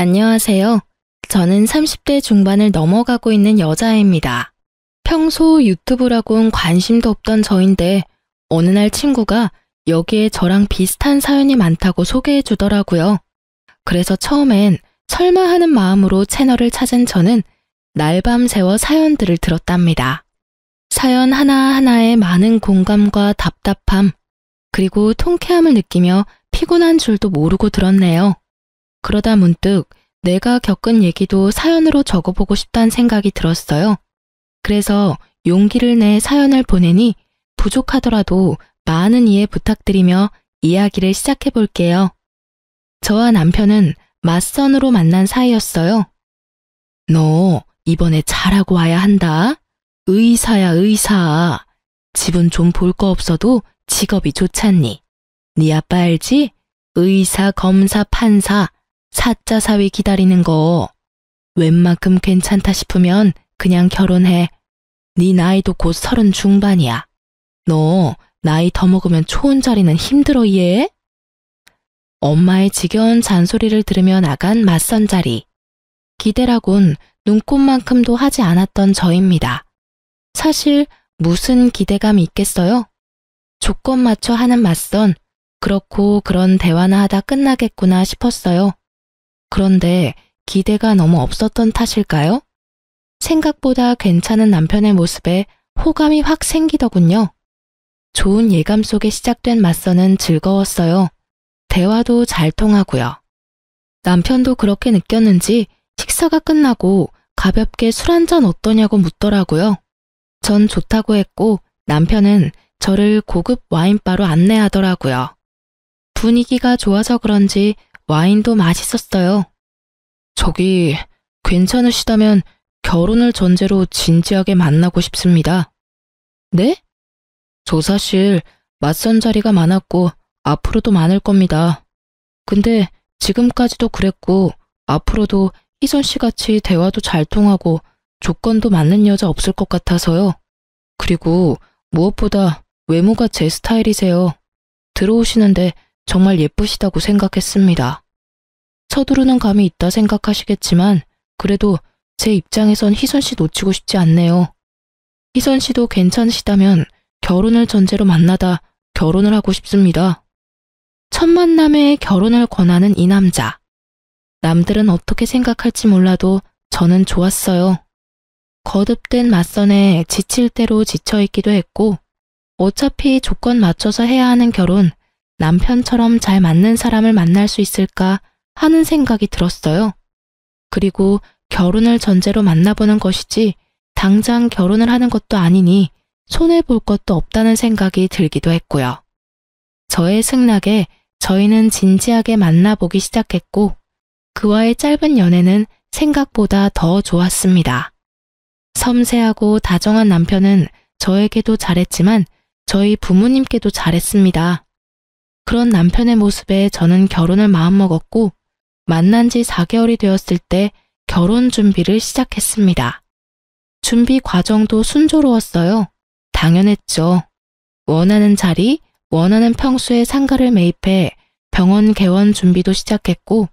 안녕하세요. 저는 30대 중반을 넘어가고 있는 여자입니다. 평소 유튜브라곤 관심도 없던 저인데 어느 날 친구가 여기에 저랑 비슷한 사연이 많다고 소개해 주더라고요. 그래서 처음엔 설마 하는 마음으로 채널을 찾은 저는 날밤 새워 사연들을 들었답니다. 사연 하나하나에 많은 공감과 답답함, 그리고 통쾌함을 느끼며 피곤한 줄도 모르고 들었네요. 그러다 문득 내가 겪은 얘기도 사연으로 적어보고 싶다는 생각이 들었어요. 그래서 용기를 내 사연을 보내니 부족하더라도 많은 이해 부탁드리며 이야기를 시작해 볼게요. 저와 남편은 맞선으로 만난 사이였어요. 너 이번에 잘하고 와야 한다. 의사야, 의사. 집은 좀 볼 거 없어도 직업이 좋잖니. 네 아빠 알지? 의사, 검사, 판사, 사자 사위 기다리는 거. 웬만큼 괜찮다 싶으면 그냥 결혼해. 네 나이도 곧 30 중반이야. 너 나이 더 먹으면 초혼자리는 힘들어 얘? 엄마의 지겨운 잔소리를 들으며 나간 맞선 자리. 기대라곤 눈꼽만큼도 하지 않았던 저입니다. 사실 무슨 기대감이 있겠어요? 조건 맞춰 하는 맞선, 그렇고 그런 대화나 하다 끝나겠구나 싶었어요. 그런데 기대가 너무 없었던 탓일까요? 생각보다 괜찮은 남편의 모습에 호감이 확 생기더군요. 좋은 예감 속에 시작된 맞선은 즐거웠어요. 대화도 잘 통하고요. 남편도 그렇게 느꼈는지 식사가 끝나고 가볍게 술 한잔 어떠냐고 묻더라고요. 전 좋다고 했고 남편은 저를 고급 와인바로 안내하더라고요. 분위기가 좋아서 그런지 와인도 맛있었어요. 저기 괜찮으시다면 결혼을 전제로 진지하게 만나고 싶습니다. 네? 저 사실 맞선 자리가 많았고 앞으로도 많을 겁니다. 근데 지금까지도 그랬고 앞으로도 희선 씨 같이 대화도 잘 통하고 조건도 맞는 여자 없을 것 같아서요. 그리고 무엇보다 외모가 제 스타일이세요. 들어오시는데 정말 예쁘시다고 생각했습니다. 서두르는 감이 있다 생각하시겠지만 그래도 제 입장에선 희선 씨 놓치고 싶지 않네요. 희선 씨도 괜찮으시다면 결혼을 전제로 만나다 결혼을 하고 싶습니다. 첫 만남에 결혼을 권하는 이 남자. 남들은 어떻게 생각할지 몰라도 저는 좋았어요. 거듭된 맞선에 지칠 대로 지쳐있기도 했고 어차피 조건 맞춰서 해야 하는 결혼, 남편처럼 잘 맞는 사람을 만날 수 있을까 하는 생각이 들었어요. 그리고 결혼을 전제로 만나보는 것이지 당장 결혼을 하는 것도 아니니 손해볼 것도 없다는 생각이 들기도 했고요. 저의 승낙에 저희는 진지하게 만나보기 시작했고 그와의 짧은 연애는 생각보다 더 좋았습니다. 섬세하고 다정한 남편은 저에게도 잘했지만 저희 부모님께도 잘했습니다. 그런 남편의 모습에 저는 결혼을 마음먹었고 만난 지 4개월이 되었을 때 결혼 준비를 시작했습니다. 준비 과정도 순조로웠어요. 당연했죠. 원하는 자리, 원하는 평수의 상가를 매입해 병원 개원 준비도 시작했고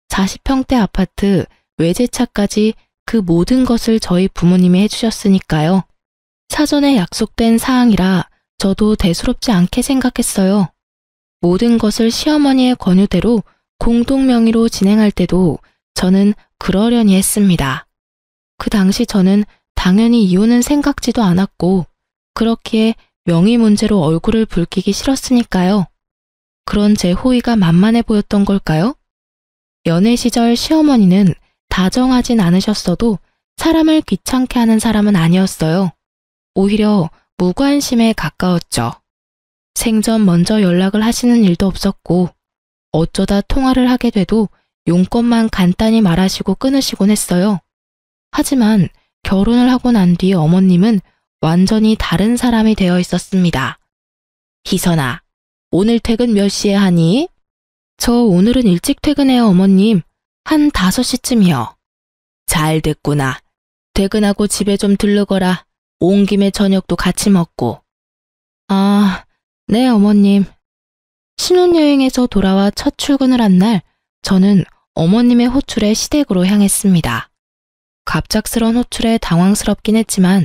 40평대 아파트, 외제차까지 그 모든 것을 저희 부모님이 해주셨으니까요. 사전에 약속된 사항이라 저도 대수롭지 않게 생각했어요. 모든 것을 시어머니의 권유대로 공동 명의로 진행할 때도 저는 그러려니 했습니다. 그 당시 저는 당연히 이혼은 생각지도 않았고 그렇기에 명의 문제로 얼굴을 붉히기 싫었으니까요. 그런 제 호의가 만만해 보였던 걸까요? 연애 시절 시어머니는 다정하진 않으셨어도 사람을 귀찮게 하는 사람은 아니었어요. 오히려 무관심에 가까웠죠. 생전 먼저 연락을 하시는 일도 없었고 어쩌다 통화를 하게 돼도 용건만 간단히 말하시고 끊으시곤 했어요. 하지만 결혼을 하고 난 뒤 어머님은 완전히 다른 사람이 되어 있었습니다. 희선아, 오늘 퇴근 몇 시에 하니? 저 오늘은 일찍 퇴근해요, 어머님. 한 5시쯤이요. 잘 됐구나. 퇴근하고 집에 좀 들르거라. 온 김에 저녁도 같이 먹고. 아, 네, 어머님. 신혼여행에서 돌아와 첫 출근을 한 날, 저는 어머님의 호출에 시댁으로 향했습니다. 갑작스런 호출에 당황스럽긴 했지만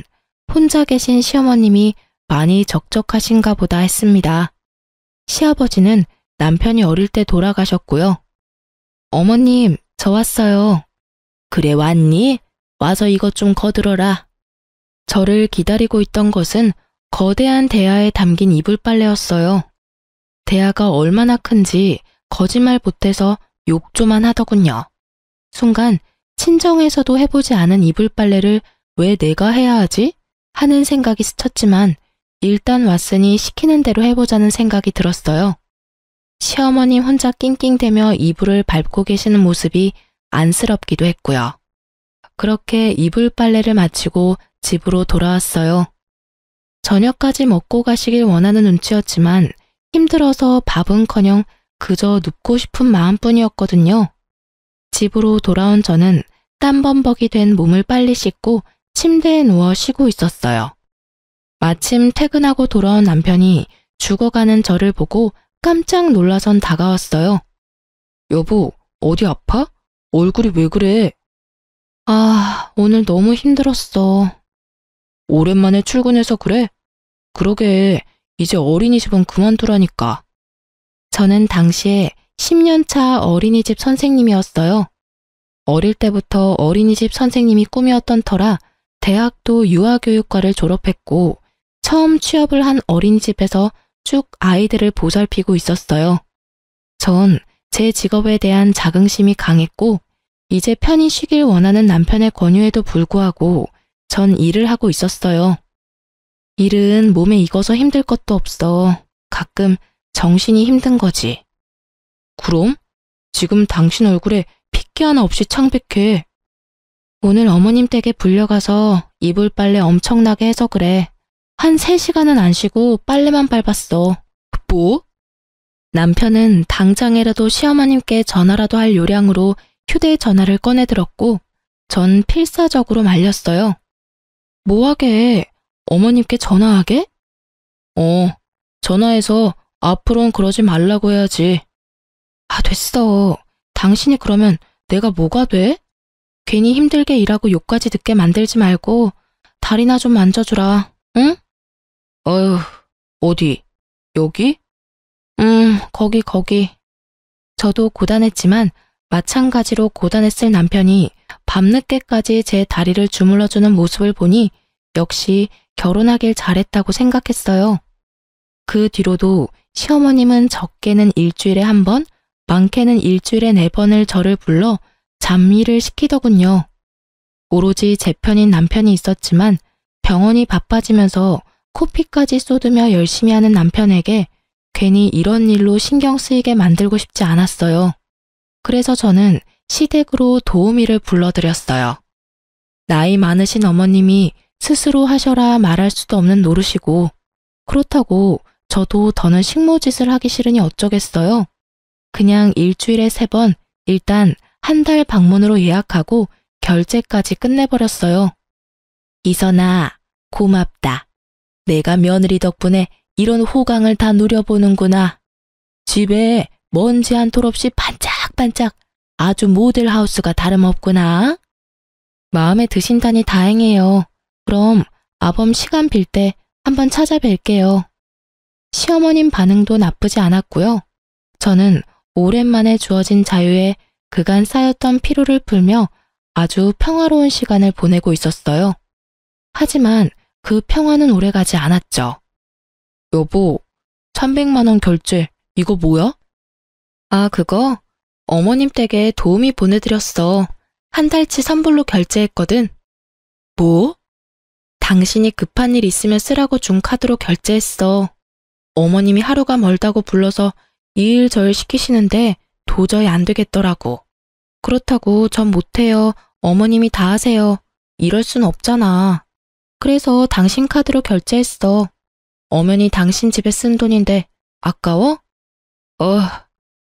혼자 계신 시어머님이 많이 적적하신가 보다 했습니다. 시아버지는 남편이 어릴 때 돌아가셨고요. 어머님, 저 왔어요. 그래 왔니? 와서 이것 좀 거들어라. 저를 기다리고 있던 것은 거대한 대야에 담긴 이불 빨래였어요. 대야가 얼마나 큰지 거짓말 못해서 욕조만 하더군요. 순간 친정에서도 해보지 않은 이불 빨래를 왜 내가 해야 하지? 하는 생각이 스쳤지만 일단 왔으니 시키는 대로 해보자는 생각이 들었어요. 시어머님 혼자 낑낑대며 이불을 밟고 계시는 모습이 안쓰럽기도 했고요. 그렇게 이불 빨래를 마치고 집으로 돌아왔어요. 저녁까지 먹고 가시길 원하는 눈치였지만 힘들어서 밥은커녕 그저 눕고 싶은 마음뿐이었거든요. 집으로 돌아온 저는 땀범벅이 된 몸을 빨리 씻고 침대에 누워 쉬고 있었어요. 마침 퇴근하고 돌아온 남편이 죽어가는 저를 보고 깜짝 놀라선 다가왔어요. 여보, 어디 아파? 얼굴이 왜 그래? 아, 오늘 너무 힘들었어. 오랜만에 출근해서 그래? 그러게, 이제 어린이집은 그만두라니까. 저는 당시에 10년차 어린이집 선생님이었어요. 어릴 때부터 어린이집 선생님이 꿈이었던 터라 대학도 유아교육과를 졸업했고 처음 취업을 한 어린이집에서 쭉 아이들을 보살피고 있었어요. 전 제 직업에 대한 자긍심이 강했고 이제 편히 쉬길 원하는 남편의 권유에도 불구하고 전 일을 하고 있었어요. 일은 몸에 익어서 힘들 것도 없어. 가끔 정신이 힘든 거지. 그럼? 지금 당신 얼굴에 핏기 하나 없이 창백해. 오늘 어머님 댁에 불려가서 이불 빨래 엄청나게 해서 그래. 한 3시간은 안 쉬고 빨래만 밟았어. 뭐? 남편은 당장이라도 시어머님께 전화라도 할 요량으로 휴대전화를 꺼내들었고 전 필사적으로 말렸어요. 뭐하게? 어머님께 전화하게? 전화해서 앞으로는 그러지 말라고 해야지. 아, 됐어. 당신이 그러면 내가 뭐가 돼? 괜히 힘들게 일하고 욕까지 듣게 만들지 말고 다리나 좀 만져주라, 응? 어휴, 어디? 여기? 거기. 저도 고단했지만 마찬가지로 고단했을 남편이 밤늦게까지 제 다리를 주물러주는 모습을 보니 역시 결혼하길 잘했다고 생각했어요. 그 뒤로도 시어머님은 적게는 일주일에 1번, 많게는 일주일에 4번을 저를 불러 잠일을 시키더군요. 오로지 제 편인 남편이 있었지만 병원이 바빠지면서 코피까지 쏟으며 열심히 하는 남편에게 괜히 이런 일로 신경 쓰이게 만들고 싶지 않았어요. 그래서 저는 시댁으로 도우미를 불러들였어요. 나이 많으신 어머님이 스스로 하셔라 말할 수도 없는 노릇이고 그렇다고 저도 더는 식모짓을 하기 싫으니 어쩌겠어요. 그냥 일주일에 3번 일단 한 달 방문으로 예약하고 결제까지 끝내버렸어요. 이선아, 고맙다. 내가 며느리 덕분에 이런 호강을 다 누려보는구나. 집에 먼지 한 톨 없이 반짝반짝 아주 모델 하우스가 다름없구나. 마음에 드신다니 다행이에요. 그럼 아범 시간 빌 때 한번 찾아뵐게요. 시어머님 반응도 나쁘지 않았고요. 저는 오랜만에 주어진 자유에 그간 쌓였던 피로를 풀며 아주 평화로운 시간을 보내고 있었어요. 하지만 그 평화는 오래가지 않았죠. 여보, 300만 원 결제, 이거 뭐야? 아, 그거? 어머님 댁에 도우미 보내드렸어. 한 달치 선불로 결제했거든. 뭐? 당신이 급한 일 있으면 쓰라고 준 카드로 결제했어. 어머님이 하루가 멀다고 불러서 이 일 저 일 시키시는데 도저히 안 되겠더라고. 그렇다고 전 못해요. 어머님이 다 하세요. 이럴 순 없잖아. 그래서 당신 카드로 결제했어. 엄연히 당신 집에 쓴 돈인데 아까워?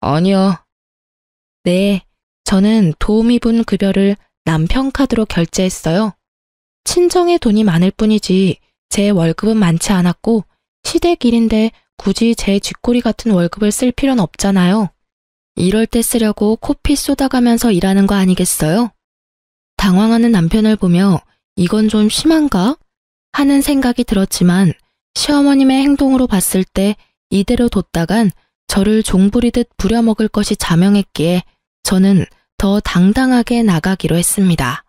아니야. 네, 저는 도우미분 급여를 남편 카드로 결제했어요. 친정에 돈이 많을 뿐이지 제 월급은 많지 않았고 시댁 일인데 굳이 제 쥐꼬리 같은 월급을 쓸 필요는 없잖아요. 이럴 때 쓰려고 코피 쏟아가면서 일하는 거 아니겠어요? 당황하는 남편을 보며 이건 좀 심한가? 하는 생각이 들었지만 시어머님의 행동으로 봤을 때 이대로 뒀다간 저를 종부리듯 부려먹을 것이 자명했기에 저는 더 당당하게 나가기로 했습니다.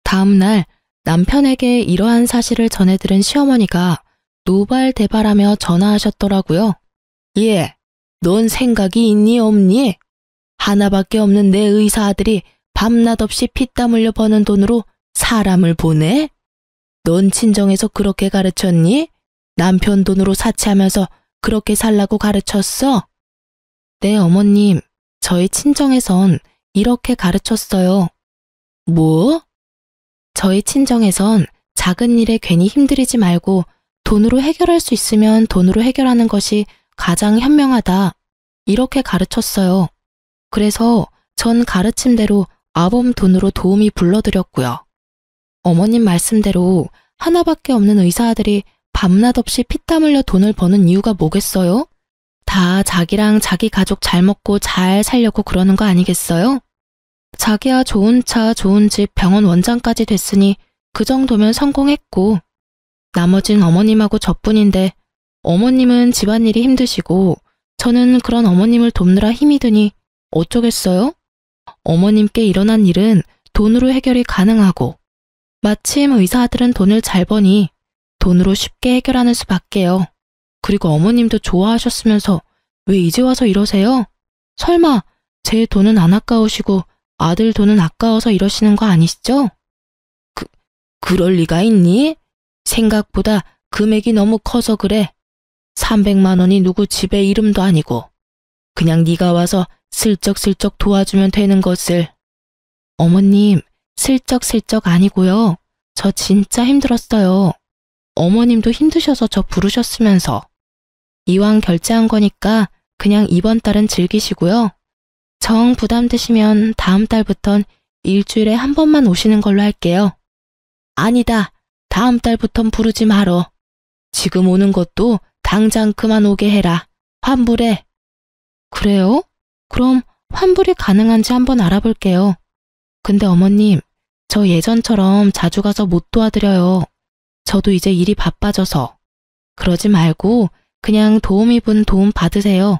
다음 날 남편에게 이러한 사실을 전해들은 시어머니가 노발대발하며 전화하셨더라고요. 예, 넌 생각이 있니 없니? 하나밖에 없는 내 의사 아들이 밤낮 없이 피땀 흘려 버는 돈으로 사람을 보내? 넌 친정에서 그렇게 가르쳤니? 남편 돈으로 사치하면서 그렇게 살라고 가르쳤어? 네, 어머님. 저희 친정에선 이렇게 가르쳤어요. 뭐? 저희 친정에선 작은 일에 괜히 힘들이지 말고 돈으로 해결할 수 있으면 돈으로 해결하는 것이 가장 현명하다. 이렇게 가르쳤어요. 그래서 전 가르침대로 아범 돈으로 도우미 불러드렸고요. 어머님 말씀대로 하나밖에 없는 의사 아들이 밤낮 없이 피땀 흘려 돈을 버는 이유가 뭐겠어요? 다 자기랑 자기 가족 잘 먹고 잘 살려고 그러는 거 아니겠어요? 자기야 좋은 차, 좋은 집, 병원 원장까지 됐으니 그 정도면 성공했고 나머진 어머님하고 저뿐인데 어머님은 집안일이 힘드시고 저는 그런 어머님을 돕느라 힘이 드니 어쩌겠어요? 어머님께 일어난 일은 돈으로 해결이 가능하고 마침 의사 아들은 돈을 잘 버니 돈으로 쉽게 해결하는 수밖에요. 그리고 어머님도 좋아하셨으면서 왜 이제 와서 이러세요? 설마 제 돈은 안 아까우시고 아들 돈은 아까워서 이러시는 거 아니시죠? 그럴 리가 있니? 생각보다 금액이 너무 커서 그래. 300만 원이 누구 집의 이름도 아니고 그냥 네가 와서 슬쩍슬쩍 도와주면 되는 것을. 어머님, 슬쩍슬쩍 아니고요. 저 진짜 힘들었어요. 어머님도 힘드셔서 저 부르셨으면서. 이왕 결제한 거니까 그냥 이번 달은 즐기시고요. 정 부담되시면 다음 달부턴 일주일에 한 번만 오시는 걸로 할게요. 아니다. 다음 달부턴 부르지 말어. 지금 오는 것도 당장 그만 오게 해라. 환불해. 그래요? 그럼 환불이 가능한지 한번 알아볼게요. 근데 어머님, 저 예전처럼 자주 가서 못 도와드려요. 저도 이제 일이 바빠져서. 그러지 말고 그냥 도우미분 도움 받으세요.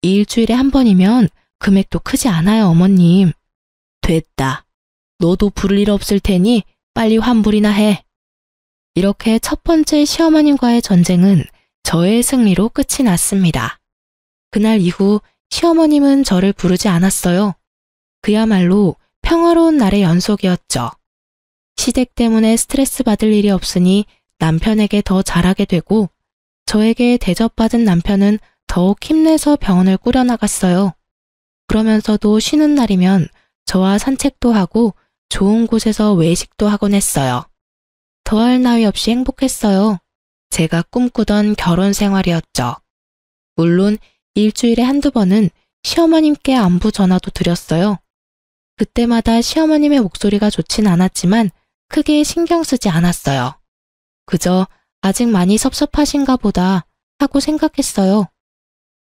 일주일에 한 번이면 금액도 크지 않아요, 어머님. 됐다. 너도 부를 일 없을 테니 빨리 환불이나 해. 이렇게 첫 번째 시어머님과의 전쟁은 저의 승리로 끝이 났습니다. 그날 이후 시어머님은 저를 부르지 않았어요. 그야말로 평화로운 날의 연속이었죠. 시댁 때문에 스트레스 받을 일이 없으니 남편에게 더 잘하게 되고 저에게 대접받은 남편은 더욱 힘내서 병원을 꾸려나갔어요. 그러면서도 쉬는 날이면 저와 산책도 하고 좋은 곳에서 외식도 하곤 했어요. 더할 나위 없이 행복했어요. 제가 꿈꾸던 결혼 생활이었죠. 물론 일주일에 한두 번은 시어머님께 안부 전화도 드렸어요. 그때마다 시어머님의 목소리가 좋진 않았지만 크게 신경 쓰지 않았어요. 그저 아직 많이 섭섭하신가 보다 하고 생각했어요.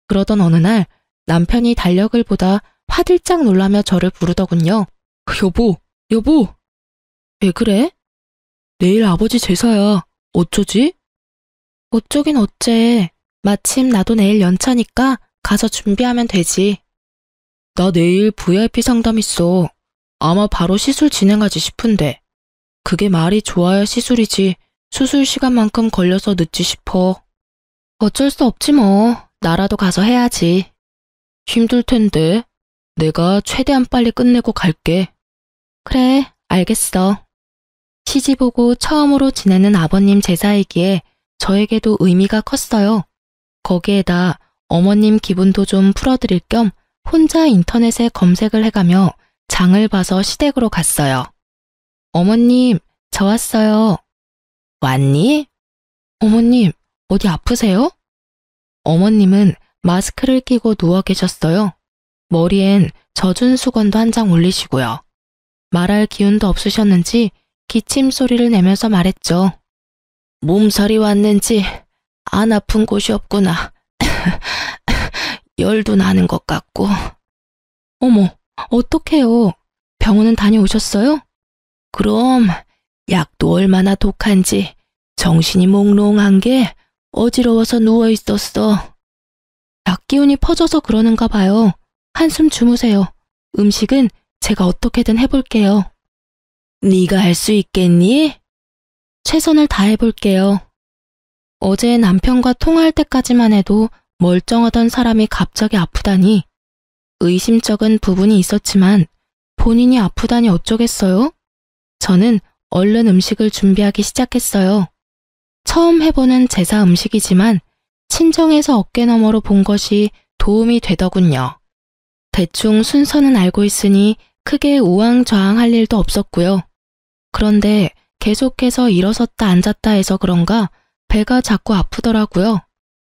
그러던 어느 날 남편이 달력을 보다 화들짝 놀라며 저를 부르더군요. 여보. 왜 그래? 내일 아버지 제사야. 어쩌지? 어쩌긴 어째. 마침 나도 내일 연차니까 가서 준비하면 되지. 나 내일 VIP 상담 있어. 아마 바로 시술 진행하지 싶은데. 그게 말이 좋아야 시술이지. 수술 시간만큼 걸려서 늦지 싶어. 어쩔 수 없지 뭐. 나라도 가서 해야지. 힘들 텐데. 내가 최대한 빨리 끝내고 갈게. 그래, 알겠어. 시집 오고 처음으로 지내는 아버님 제사이기에 저에게도 의미가 컸어요. 거기에다 어머님 기분도 좀 풀어드릴 겸 혼자 인터넷에 검색을 해가며 장을 봐서 시댁으로 갔어요. 어머님, 저 왔어요. 왔니? 어머님, 어디 아프세요? 어머님은 마스크를 끼고 누워 계셨어요. 머리엔 젖은 수건도 한 장 올리시고요. 말할 기운도 없으셨는지 기침 소리를 내면서 말했죠. 몸살이 왔는지 안 아픈 곳이 없구나. 열도 나는 것 같고. 어머, 어떡해요? 병원은 다녀오셨어요? 그럼 약도 얼마나 독한지 정신이 몽롱한 게 어지러워서 누워 있었어. 약 기운이 퍼져서 그러는가 봐요. 한숨 주무세요. 음식은 제가 어떻게든 해볼게요. 네가 할 수 있겠니? 최선을 다해볼게요. 어제 남편과 통화할 때까지만 해도 멀쩡하던 사람이 갑자기 아프다니 의심쩍은 부분이 있었지만 본인이 아프다니 어쩌겠어요? 저는 얼른 음식을 준비하기 시작했어요. 처음 해보는 제사 음식이지만 친정에서 어깨너머로 본 것이 도움이 되더군요. 대충 순서는 알고 있으니 크게 우왕좌왕할 일도 없었고요. 그런데 계속해서 일어섰다 앉았다 해서 그런가 배가 자꾸 아프더라고요.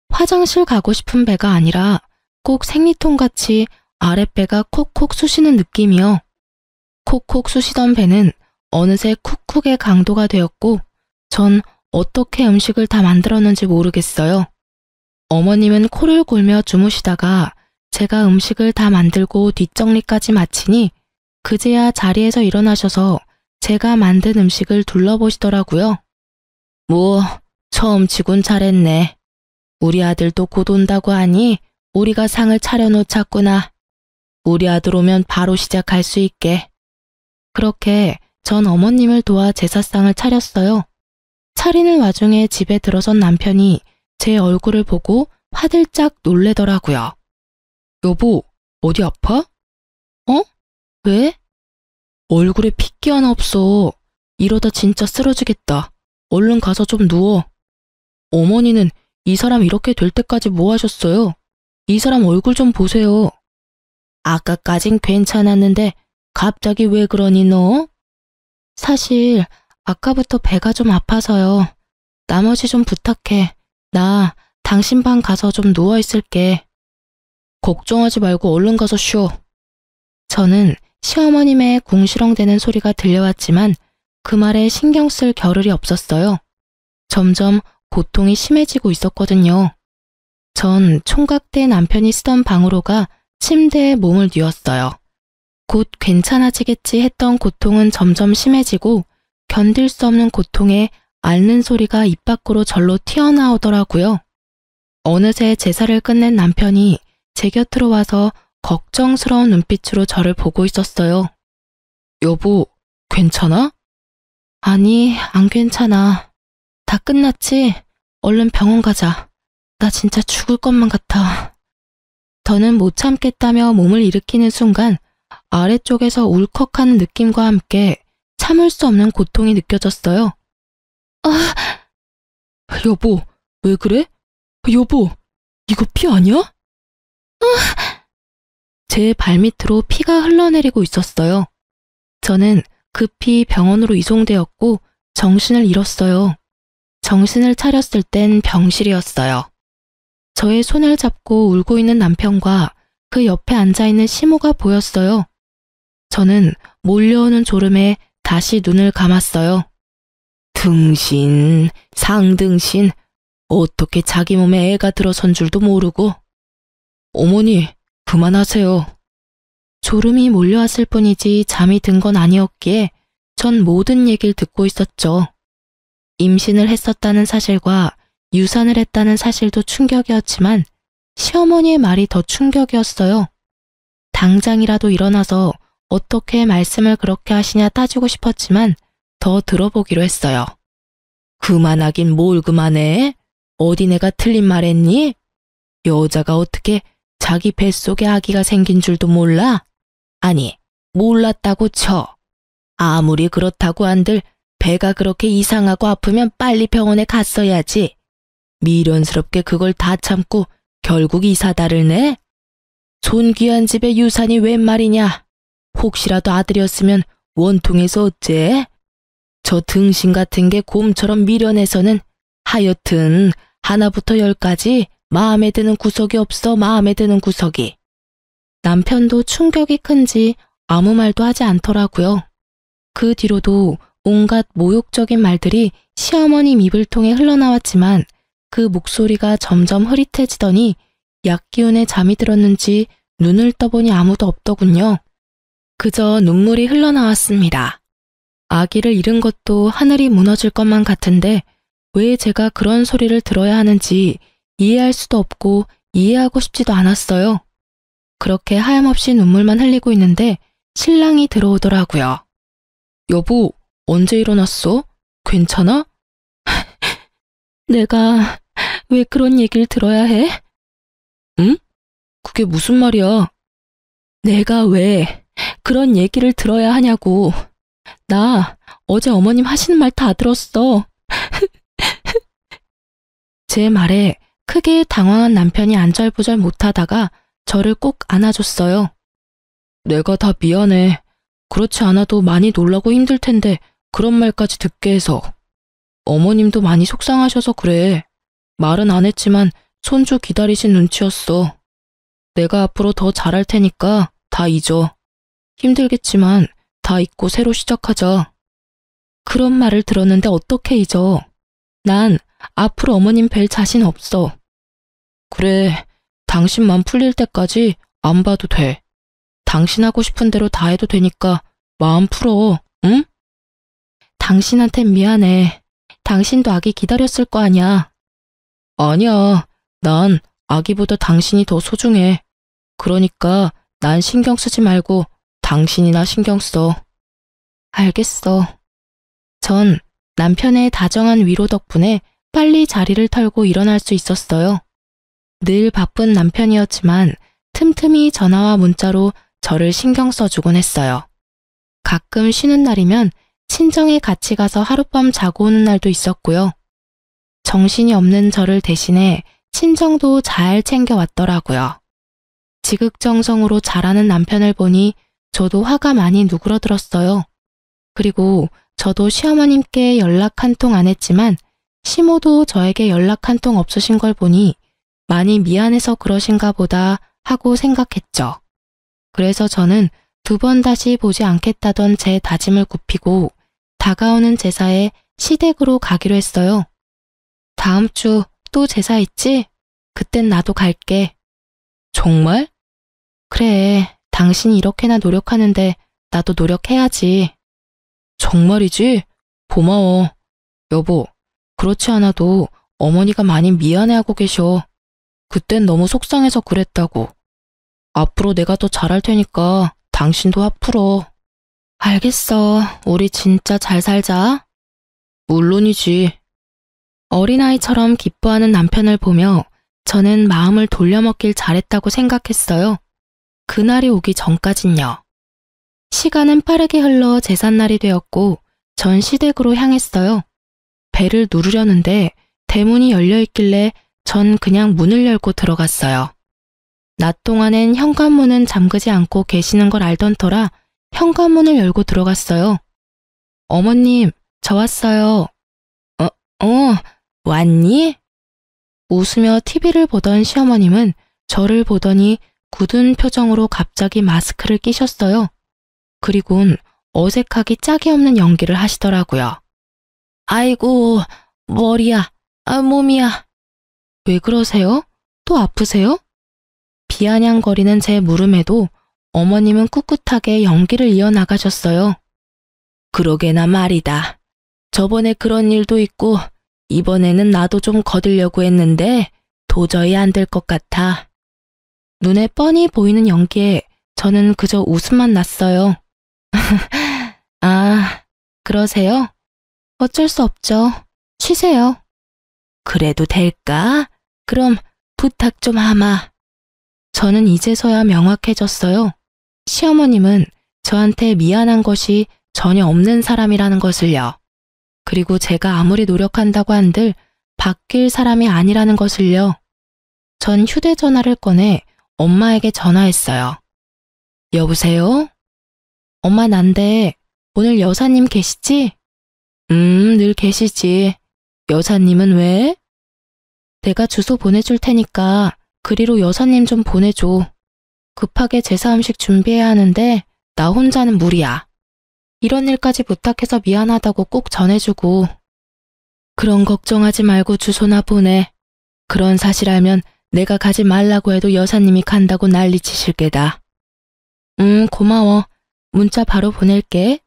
화장실 가고 싶은 배가 아니라 꼭 생리통같이 아랫배가 콕콕 쑤시는 느낌이요. 콕콕 쑤시던 배는 어느새 쿡쿡의 강도가 되었고 전 어떻게 음식을 다 만들었는지 모르겠어요. 어머님은 코를 골며 주무시다가 제가 음식을 다 만들고 뒷정리까지 마치니 그제야 자리에서 일어나셔서 제가 만든 음식을 둘러보시더라고요. 뭐 처음 치곤 잘했네. 우리 아들도 곧 온다고 하니 우리가 상을 차려놓자꾸나. 우리 아들 오면 바로 시작할 수 있게. 그렇게 전 어머님을 도와 제사상을 차렸어요. 차리는 와중에 집에 들어선 남편이 제 얼굴을 보고 화들짝 놀래더라고요. 여보, 어디 아파? 어? 왜? 얼굴에 핏기 하나 없어. 이러다 진짜 쓰러지겠다. 얼른 가서 좀 누워. 어머니는 이 사람 이렇게 될 때까지 뭐 하셨어요? 이 사람 얼굴 좀 보세요. 아까까진 괜찮았는데 갑자기 왜 그러니 너? 사실 아까부터 배가 좀 아파서요. 나머지 좀 부탁해. 나 당신 방 가서 좀 누워있을게. 걱정하지 말고 얼른 가서 쉬어. 저는 시어머님의 궁시렁대는 소리가 들려왔지만 그 말에 신경 쓸 겨를이 없었어요. 점점 고통이 심해지고 있었거든요. 전 총각대 남편이 쓰던 방으로 가 침대에 몸을 뉘었어요. 곧 괜찮아지겠지 했던 고통은 점점 심해지고 견딜 수 없는 고통에 앓는 소리가 입 밖으로 절로 튀어나오더라고요. 어느새 제사를 끝낸 남편이 제 곁으로 와서 걱정스러운 눈빛으로 저를 보고 있었어요. 여보, 괜찮아? 아니, 안 괜찮아. 다 끝났지? 얼른 병원 가자. 나 진짜 죽을 것만 같아. 더는 못 참겠다며 몸을 일으키는 순간 아래쪽에서 울컥하는 느낌과 함께 참을 수 없는 고통이 느껴졌어요. 아, 여보, 왜 그래? 여보, 이거 피 아니야? 제 발밑으로 피가 흘러내리고 있었어요. 저는 급히 병원으로 이송되었고 정신을 잃었어요. 정신을 차렸을 땐 병실이었어요. 저의 손을 잡고 울고 있는 남편과 그 옆에 앉아있는 시모가 보였어요. 저는 몰려오는 졸음에 다시 눈을 감았어요. 등신, 상등신, 어떻게 자기 몸에 애가 들어선 줄도 모르고. 어머니, 그만하세요. 졸음이 몰려왔을 뿐이지 잠이 든 건 아니었기에 전 모든 얘기를 듣고 있었죠. 임신을 했었다는 사실과 유산을 했다는 사실도 충격이었지만 시어머니의 말이 더 충격이었어요. 당장이라도 일어나서 어떻게 말씀을 그렇게 하시냐 따지고 싶었지만 더 들어보기로 했어요. 그만하긴 뭘 그만해? 어디 내가 틀린 말 했니? 여자가 어떻게 자기 뱃속에 아기가 생긴 줄도 몰라? 아니, 몰랐다고 쳐. 아무리 그렇다고 한들 배가 그렇게 이상하고 아프면 빨리 병원에 갔어야지. 미련스럽게 그걸 다 참고 결국 이사다를 내? 존귀한 집의 유산이 웬 말이냐? 혹시라도 아들이었으면 원통해서 어째? 저 등신 같은 게 곰처럼 미련해서는 하여튼 하나부터 열까지 마음에 드는 구석이 없어. 마음에 드는 구석이. 남편도 충격이 큰지 아무 말도 하지 않더라고요. 그 뒤로도 온갖 모욕적인 말들이 시어머님 입을 통해 흘러나왔지만 그 목소리가 점점 흐릿해지더니 약기운에 잠이 들었는지 눈을 떠보니 아무도 없더군요. 그저 눈물이 흘러나왔습니다. 아기를 잃은 것도 하늘이 무너질 것만 같은데 왜 제가 그런 소리를 들어야 하는지 이해할 수도 없고 이해하고 싶지도 않았어요. 그렇게 하염없이 눈물만 흘리고 있는데 신랑이 들어오더라고요. 여보, 언제 일어났어? 괜찮아? 내가 왜 그런 얘기를 들어야 해? 응? 그게 무슨 말이야? 내가 왜 그런 얘기를 들어야 하냐고. 나 어제 어머님 하시는 말 다 들었어. 제 말에 크게 당황한 남편이 안절부절 못하다가 저를 꼭 안아줬어요. 내가 다 미안해. 그렇지 않아도 많이 놀라고 힘들 텐데 그런 말까지 듣게 해서. 어머님도 많이 속상하셔서 그래. 말은 안 했지만 손주 기다리신 눈치였어. 내가 앞으로 더 잘할 테니까 다 잊어. 힘들겠지만 다 잊고 새로 시작하자. 그런 말을 들었는데 어떻게 잊어? 난 앞으로 어머님 뵐 자신 없어. 그래, 당신만 풀릴 때까지 안 봐도 돼. 당신 하고 싶은 대로 다 해도 되니까 마음 풀어, 응? 당신한텐 미안해. 당신도 아기 기다렸을 거 아니야. 아니야, 난 아기보다 당신이 더 소중해. 그러니까 난 신경 쓰지 말고 당신이나 신경 써. 알겠어. 전 남편의 다정한 위로 덕분에 빨리 자리를 털고 일어날 수 있었어요. 늘 바쁜 남편이었지만 틈틈이 전화와 문자로 저를 신경 써주곤 했어요. 가끔 쉬는 날이면 친정에 같이 가서 하룻밤 자고 오는 날도 있었고요. 정신이 없는 저를 대신해 친정도 잘 챙겨왔더라고요. 지극정성으로 잘하는 남편을 보니 저도 화가 많이 누그러들었어요. 그리고 저도 시어머님께 연락 한 통 안 했지만 시모도 저에게 연락 한 통 없으신 걸 보니 많이 미안해서 그러신가 보다 하고 생각했죠. 그래서 저는 2번 다시 보지 않겠다던 제 다짐을 굽히고 다가오는 제사에 시댁으로 가기로 했어요. 다음 주 또 제사 있지? 그땐 나도 갈게. 정말? 그래, 당신이 이렇게나 노력하는데 나도 노력해야지. 정말이지? 고마워. 여보, 그렇지 않아도 어머니가 많이 미안해하고 계셔. 그땐 너무 속상해서 그랬다고. 앞으로 내가 더 잘할 테니까 당신도 화 풀어. 알겠어. 우리 진짜 잘 살자. 물론이지. 어린아이처럼 기뻐하는 남편을 보며 저는 마음을 돌려먹길 잘했다고 생각했어요. 그날이 오기 전까진요. 시간은 빠르게 흘러 제삿날이 되었고 전 시댁으로 향했어요. 배를 누르려는데 대문이 열려있길래 전 그냥 문을 열고 들어갔어요. 낮 동안엔 현관문은 잠그지 않고 계시는 걸 알던 터라 현관문을 열고 들어갔어요. 어머님, 저 왔어요. 왔니? 웃으며 TV를 보던 시어머님은 저를 보더니 굳은 표정으로 갑자기 마스크를 끼셨어요. 그리곤 어색하기 짝이 없는 연기를 하시더라고요. 아이고, 머리야, 몸이야. 왜 그러세요? 또 아프세요? 비아냥거리는 제 물음에도 어머님은 꿋꿋하게 연기를 이어나가셨어요. 그러게나 말이다. 저번에 그런 일도 있고 이번에는 나도 좀 거들려고 했는데 도저히 안 될 것 같아. 눈에 뻔히 보이는 연기에 저는 그저 웃음만 났어요. 아, 그러세요? 어쩔 수 없죠. 쉬세요. 그래도 될까? 그럼 부탁 좀 하마. 저는 이제서야 명확해졌어요. 시어머님은 저한테 미안한 것이 전혀 없는 사람이라는 것을요. 그리고 제가 아무리 노력한다고 한들 바뀔 사람이 아니라는 것을요. 전 휴대전화를 꺼내 엄마에게 전화했어요. 여보세요? 엄마 난데 오늘 여사님 계시지? 늘 계시지. 여사님은 왜? 내가 주소 보내줄 테니까 그리로 여사님 좀 보내줘. 급하게 제사 음식 준비해야 하는데 나 혼자는 무리야. 이런 일까지 부탁해서 미안하다고 꼭 전해주고. 그런 걱정하지 말고 주소나 보내. 그런 사실 알면 내가 가지 말라고 해도 여사님이 간다고 난리치실 게다. 고마워. 문자 바로 보낼게.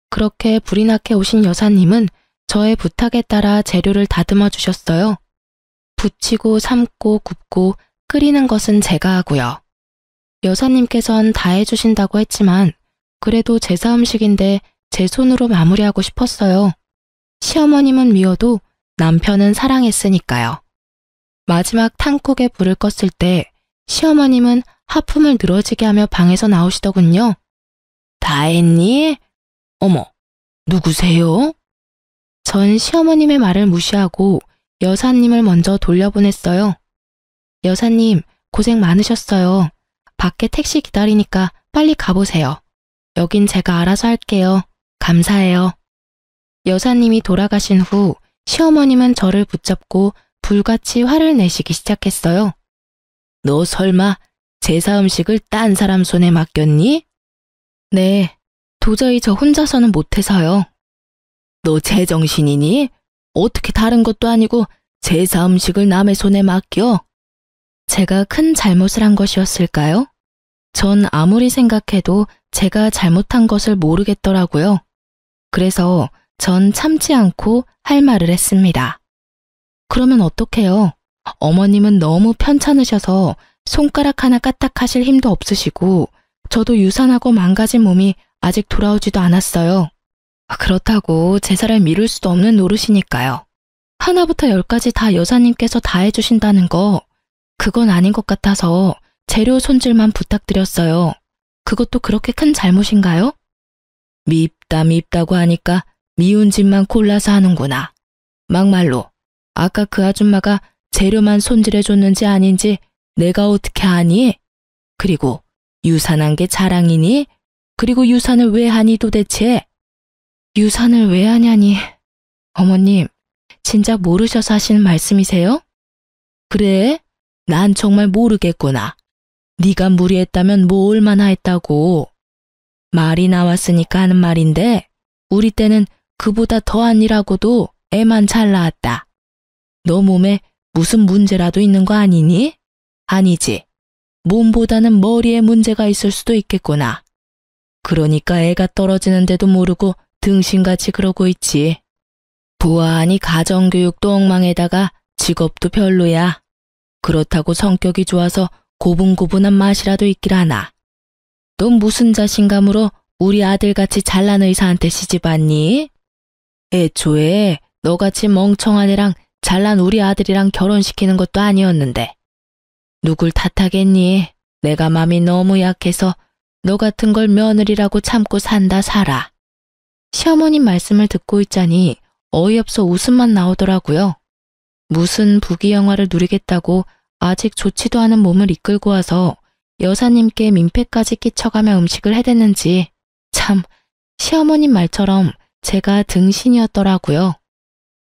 그렇게 불이 나게 오신 여사님은 저의 부탁에 따라 재료를 다듬어 주셨어요. 부치고 삶고 굽고 끓이는 것은 제가 하고요. 여사님께선 다 해주신다고 했지만 그래도 제사 음식인데 제 손으로 마무리하고 싶었어요. 시어머님은 미워도 남편은 사랑했으니까요. 마지막 탕국에 불을 껐을 때 시어머님은 하품을 늘어지게 하며 방에서 나오시더군요. 다 했니? 어머, 누구세요? 전 시어머님의 말을 무시하고 여사님을 먼저 돌려보냈어요. 여사님, 고생 많으셨어요. 밖에 택시 기다리니까 빨리 가보세요. 여긴 제가 알아서 할게요. 감사해요. 여사님이 돌아가신 후 시어머님은 저를 붙잡고 불같이 화를 내시기 시작했어요. 너 설마 제사 음식을 딴 사람 손에 맡겼니? 네, 도저히 저 혼자서는 못해서요. 너 제정신이니? 어떻게 다른 것도 아니고 제사 음식을 남의 손에 맡겨? 제가 큰 잘못을 한 것이었을까요? 전 아무리 생각해도 제가 잘못한 것을 모르겠더라고요. 그래서 전 참지 않고 할 말을 했습니다. 그러면 어떡해요? 어머님은 너무 편찮으셔서 손가락 하나 까딱하실 힘도 없으시고 저도 유산하고 망가진 몸이 아직 돌아오지도 않았어요. 그렇다고 제사를 미룰 수도 없는 노릇이니까요. 하나부터 열까지 다 여사님께서 다 해주신다는 거, 그건 아닌 것 같아서 재료 손질만 부탁드렸어요. 그것도 그렇게 큰 잘못인가요? 밉다고 하니까 미운 짓만 골라서 하는구나. 막말로 아까 그 아줌마가 재료만 손질해줬는지 아닌지 내가 어떻게 아니? 그리고 유산한 게 자랑이니? 그리고 유산을 왜 하니 도대체? 유산을 왜 하냐니. 어머님, 진작 모르셔서 하시는 말씀이세요? 그래? 난 정말 모르겠구나. 네가 무리했다면 뭐 얼마나 했다고. 말이 나왔으니까 하는 말인데 우리 때는 그보다 더한 일하고도 애만 잘 낳았다. 너 몸에 무슨 문제라도 있는 거 아니니? 아니지. 몸보다는 머리에 문제가 있을 수도 있겠구나. 그러니까 애가 떨어지는데도 모르고 등신같이 그러고 있지. 보아하니 가정교육도 엉망에다가 직업도 별로야. 그렇다고 성격이 좋아서 고분고분한 맛이라도 있길 하나. 넌 무슨 자신감으로 우리 아들같이 잘난 의사한테 시집왔니? 애초에 너같이 멍청한 애랑 잘난 우리 아들이랑 결혼시키는 것도 아니었는데. 누굴 탓하겠니? 내가 맘이 너무 약해서 너 같은 걸 며느리라고 참고 산다 살아. 시어머님 말씀을 듣고 있자니 어이없어 웃음만 나오더라고요. 무슨 부귀영화를 누리겠다고 아직 좋지도 않은 몸을 이끌고 와서 여사님께 민폐까지 끼쳐가며 음식을 해댔는지 참 시어머님 말처럼 제가 등신이었더라고요.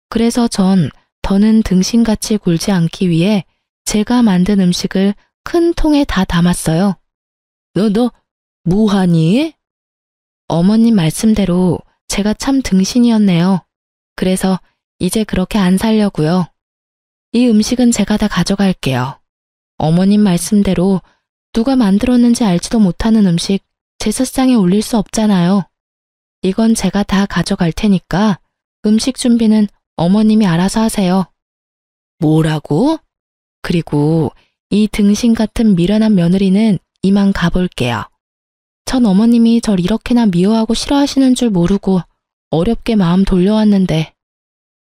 그래서 전 더는 등신같이 굴지 않기 위해 제가 만든 음식을 큰 통에 다 담았어요. 너 뭐하니? 어머님 말씀대로 제가 참 등신이었네요. 그래서 이제 그렇게 안 살려고요. 이 음식은 제가 다 가져갈게요. 어머님 말씀대로 누가 만들었는지 알지도 못하는 음식 제사상에 올릴 수 없잖아요. 이건 제가 다 가져갈 테니까 음식 준비는 어머님이 알아서 하세요. 뭐라고? 그리고 이 등신 같은 미련한 며느리는 이만 가볼게요. 전 어머님이 절 이렇게나 미워하고 싫어하시는 줄 모르고 어렵게 마음 돌려왔는데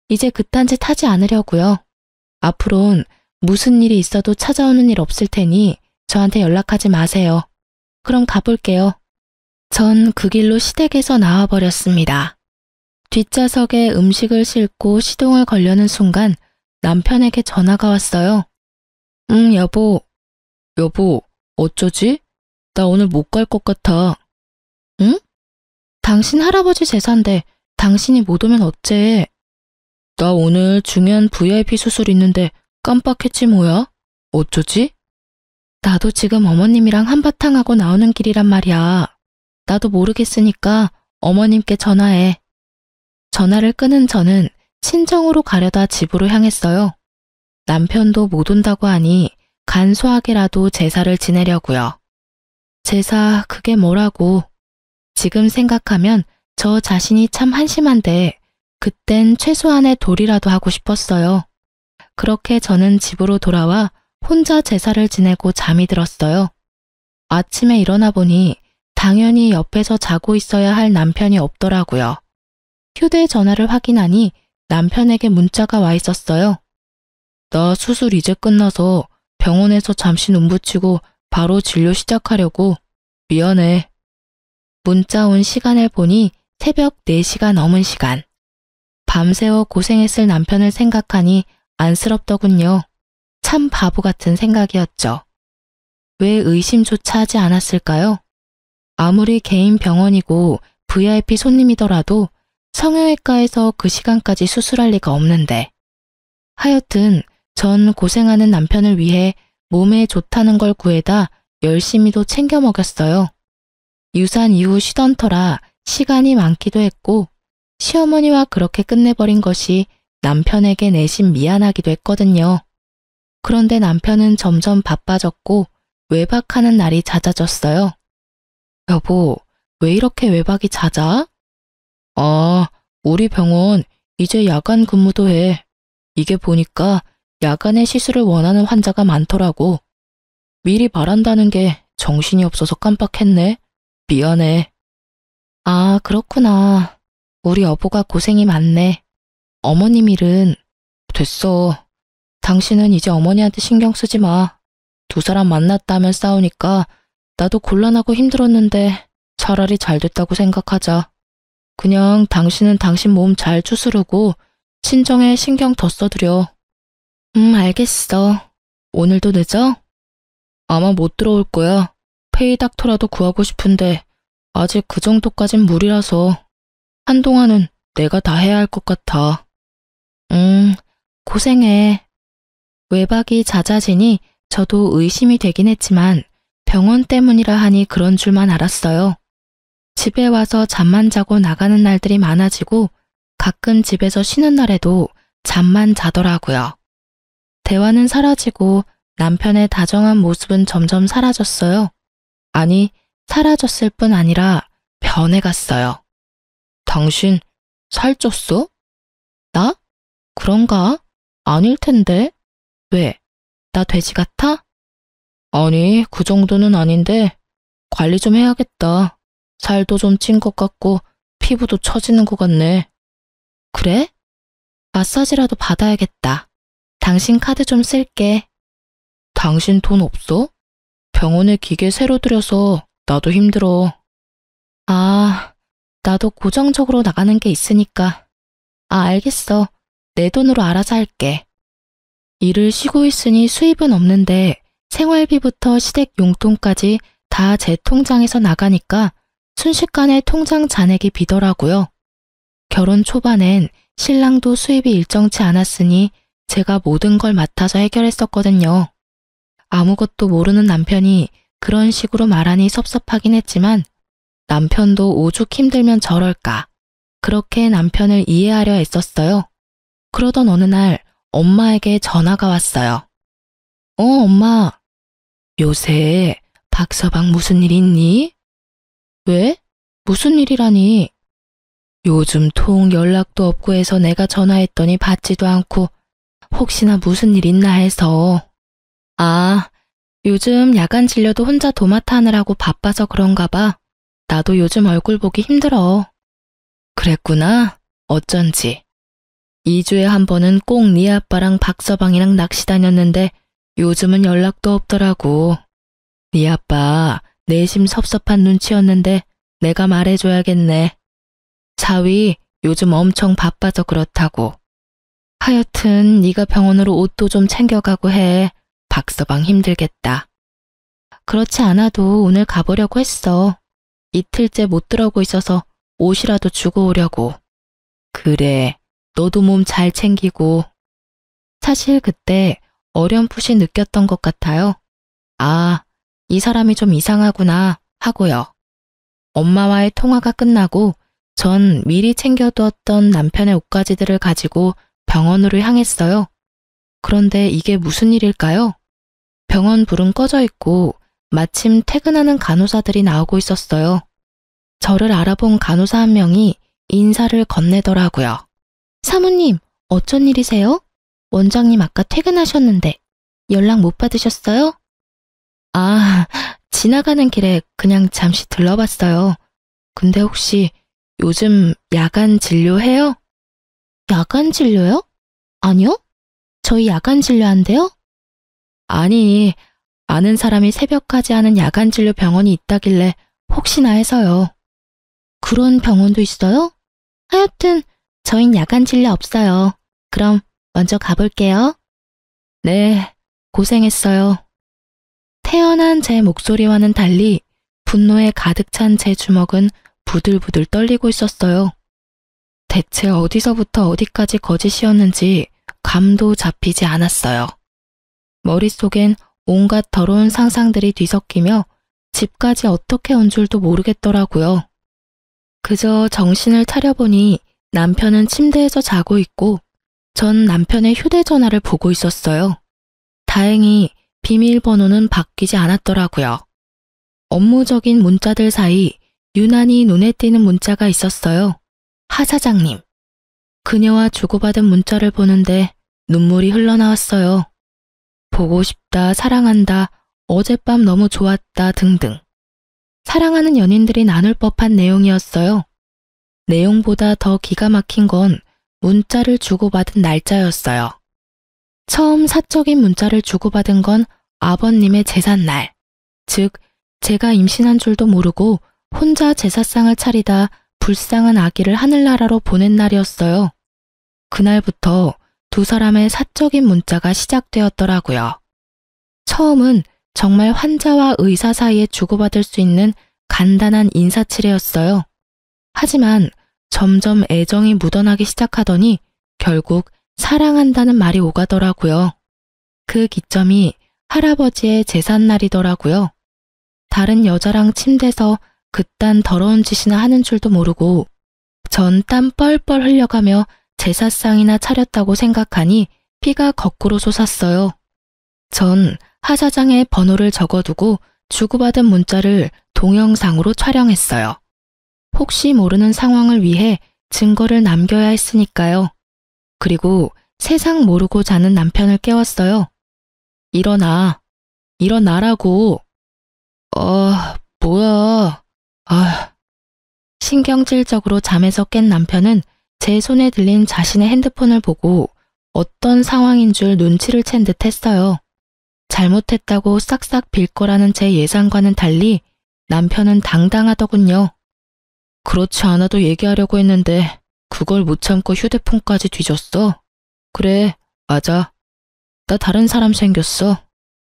이제 그딴 짓 하지 않으려고요. 앞으론 무슨 일이 있어도 찾아오는 일 없을 테니 저한테 연락하지 마세요. 그럼 가볼게요. 전 그 길로 시댁에서 나와버렸습니다. 뒷좌석에 음식을 싣고 시동을 걸려는 순간 남편에게 전화가 왔어요. 여보. 여보, 어쩌지? 나 오늘 못 갈 것 같아. 응? 당신 할아버지 제사인데 당신이 못 오면 어째? 나 오늘 중요한 VIP 수술 있는데 깜빡했지 뭐야? 어쩌지? 나도 지금 어머님이랑 한바탕 하고 나오는 길이란 말이야. 나도 모르겠으니까 어머님께 전화해. 전화를 끊은 저는 친정으로 가려다 집으로 향했어요. 남편도 못 온다고 하니 간소하게라도 제사를 지내려고요. 제사, 그게 뭐라고. 지금 생각하면 저 자신이 참 한심한데 그땐 최소한의 도리라도 하고 싶었어요. 그렇게 저는 집으로 돌아와 혼자 제사를 지내고 잠이 들었어요. 아침에 일어나 보니 당연히 옆에서 자고 있어야 할 남편이 없더라고요. 휴대전화를 확인하니 남편에게 문자가 와 있었어요. 나 수술 이제 끝나서 병원에서 잠시 눈 붙이고 바로 진료 시작하려고. 미안해. 문자 온 시간을 보니 새벽 4시가 넘은 시간. 밤새워 고생했을 남편을 생각하니 안쓰럽더군요. 참 바보 같은 생각이었죠. 왜 의심조차 하지 않았을까요? 아무리 개인 병원이고 VIP 손님이더라도 성형외과에서 그 시간까지 수술할 리가 없는데. 하여튼 전 고생하는 남편을 위해 몸에 좋다는 걸 구해다 열심히도 챙겨 먹였어요. 유산 이후 쉬던 터라 시간이 많기도 했고 시어머니와 그렇게 끝내버린 것이 남편에게 내심 미안하기도 했거든요. 그런데 남편은 점점 바빠졌고 외박하는 날이 잦아졌어요. 여보, 왜 이렇게 외박이 잦아? 아, 우리 병원 이제 야간 근무도 해. 이게 보니까 야간에 시술을 원하는 환자가 많더라고. 미리 말한다는 게 정신이 없어서 깜빡했네. 미안해. 아, 그렇구나. 우리 여보가 고생이 많네. 어머님 일은 됐어. 당신은 이제 어머니한테 신경 쓰지 마. 두 사람 만났다면 싸우니까 나도 곤란하고 힘들었는데 차라리 잘 됐다고 생각하자. 그냥 당신은 당신 몸 잘 추스르고 친정에 신경 더 써드려. 알겠어. 오늘도 늦어? 아마 못 들어올 거야. 페이닥터라도 구하고 싶은데 아직 그 정도까진 무리라서 한동안은 내가 다 해야 할 것 같아. 고생해. 외박이 잦아지니 저도 의심이 되긴 했지만 병원 때문이라 하니 그런 줄만 알았어요. 집에 와서 잠만 자고 나가는 날들이 많아지고 가끔 집에서 쉬는 날에도 잠만 자더라고요. 대화는 사라지고 남편의 다정한 모습은 점점 사라졌어요. 아니, 사라졌을 뿐 아니라 변해갔어요. 당신 살쪘어? 나? 그런가? 아닐 텐데. 왜? 나 돼지 같아? 아니, 그 정도는 아닌데 관리 좀 해야겠다. 살도 좀 찐 것 같고 피부도 처지는 것 같네. 그래? 마사지라도 받아야겠다. 당신 카드 좀 쓸게. 당신 돈 없어? 병원에 기계 새로 들여서 나도 힘들어. 아, 나도 고정적으로 나가는 게 있으니까. 아, 알겠어. 내 돈으로 알아서 할게. 일을 쉬고 있으니 수입은 없는데 생활비부터 시댁 용돈까지 다 제 통장에서 나가니까 순식간에 통장 잔액이 비더라고요. 결혼 초반엔 신랑도 수입이 일정치 않았으니 제가 모든 걸 맡아서 해결했었거든요. 아무것도 모르는 남편이 그런 식으로 말하니 섭섭하긴 했지만 남편도 오죽 힘들면 저럴까. 그렇게 남편을 이해하려 애썼어요. 그러던 어느 날 엄마에게 전화가 왔어요. 엄마. 요새 박서방 무슨 일 있니? 왜? 무슨 일이라니? 요즘 통 연락도 없고 해서 내가 전화했더니 받지도 않고 혹시나 무슨 일 있나 해서. 아, 요즘 야간 진료도 혼자 도맡아 하느라고 바빠서 그런가 봐. 나도 요즘 얼굴 보기 힘들어. 그랬구나. 어쩐지. 2주에 한 번은 꼭 네 아빠랑 박서방이랑 낚시 다녔는데 요즘은 연락도 없더라고. 네 아빠 내심 섭섭한 눈치였는데 내가 말해줘야겠네. 자위 요즘 엄청 바빠서 그렇다고. 하여튼 네가 병원으로 옷도 좀 챙겨가고 해. 박서방 힘들겠다. 그렇지 않아도 오늘 가보려고 했어. 이틀째 못 들어오고 있어서 옷이라도 주고 오려고. 그래, 너도 몸 잘 챙기고. 사실 그때 어렴풋이 느꼈던 것 같아요. 아, 이 사람이 좀 이상하구나 하고요. 엄마와의 통화가 끝나고 전 미리 챙겨두었던 남편의 옷가지들을 가지고 병원으로 향했어요. 그런데 이게 무슨 일일까요? 병원 불은 꺼져 있고 마침 퇴근하는 간호사들이 나오고 있었어요. 저를 알아본 간호사 한 명이 인사를 건네더라고요. 사모님, 어쩐 일이세요? 원장님 아까 퇴근하셨는데 연락 못 받으셨어요? 아, 지나가는 길에 그냥 잠시 들러봤어요. 근데 혹시 요즘 야간 진료해요? 야간 진료요? 아니요? 저희 야간 진료한대요? 아니, 아는 사람이 새벽까지 하는 야간 진료 병원이 있다길래 혹시나 해서요. 그런 병원도 있어요? 하여튼 저흰 야간 진료 없어요. 그럼 먼저 가볼게요. 네, 고생했어요. 태연한 제 목소리와는 달리 분노에 가득 찬 제 주먹은 부들부들 떨리고 있었어요. 대체 어디서부터 어디까지 거짓이었는지 감도 잡히지 않았어요. 머릿속엔 온갖 더러운 상상들이 뒤섞이며 집까지 어떻게 온 줄도 모르겠더라고요. 그저 정신을 차려보니 남편은 침대에서 자고 있고 전 남편의 휴대전화를 보고 있었어요. 다행히 비밀번호는 바뀌지 않았더라고요. 업무적인 문자들 사이 유난히 눈에 띄는 문자가 있었어요. 하 사장님. 그녀와 주고받은 문자를 보는데 눈물이 흘러나왔어요. 보고 싶다, 사랑한다, 어젯밤 너무 좋았다 등등. 사랑하는 연인들이 나눌 법한 내용이었어요. 내용보다 더 기가 막힌 건 문자를 주고받은 날짜였어요. 처음 사적인 문자를 주고받은 건 아버님의 제삿날, 즉 제가 임신한 줄도 모르고 혼자 제사상을 차리다 불쌍한 아기를 하늘나라로 보낸 날이었어요. 그날부터 두 사람의 사적인 문자가 시작되었더라고요. 처음은 정말 환자와 의사 사이에 주고받을 수 있는 간단한 인사치레였어요. 하지만 점점 애정이 묻어나기 시작하더니 결국 사랑한다는 말이 오가더라고요. 그 기점이 할아버지의 제삿날이더라고요. 다른 여자랑 침대에서 그딴 더러운 짓이나 하는 줄도 모르고 전 땀 뻘뻘 흘려가며 제사상이나 차렸다고 생각하니 피가 거꾸로 솟았어요. 전 하 사장의 번호를 적어두고 주고받은 문자를 동영상으로 촬영했어요. 혹시 모르는 상황을 위해 증거를 남겨야 했으니까요. 그리고 세상 모르고 자는 남편을 깨웠어요. 일어나. 일어나라고. 뭐야. 신경질적으로 잠에서 깬 남편은 제 손에 들린 자신의 핸드폰을 보고 어떤 상황인 줄 눈치를 챈 듯 했어요. 잘못했다고 싹싹 빌 거라는 제 예상과는 달리 남편은 당당하더군요. 그렇지 않아도 얘기하려고 했는데 그걸 못 참고 휴대폰까지 뒤졌어. 그래, 맞아. 나 다른 사람 생겼어.